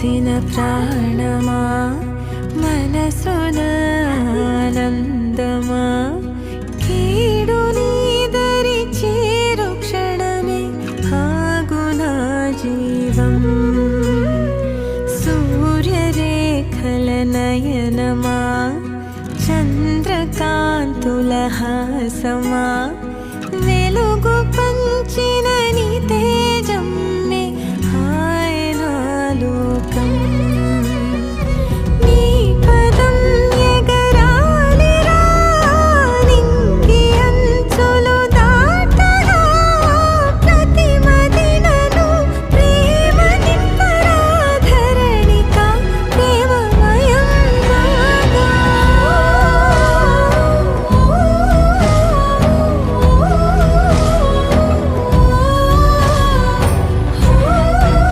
పోసిన ప్రాణమా మనసున ఆనందమా కీడు నీదరి చేరు క్షణమే ఆగునా జీవం సూర్యరేఖల నయనమా చంద్రకాంతుల హాసమా వెలుగు పంచిన నీ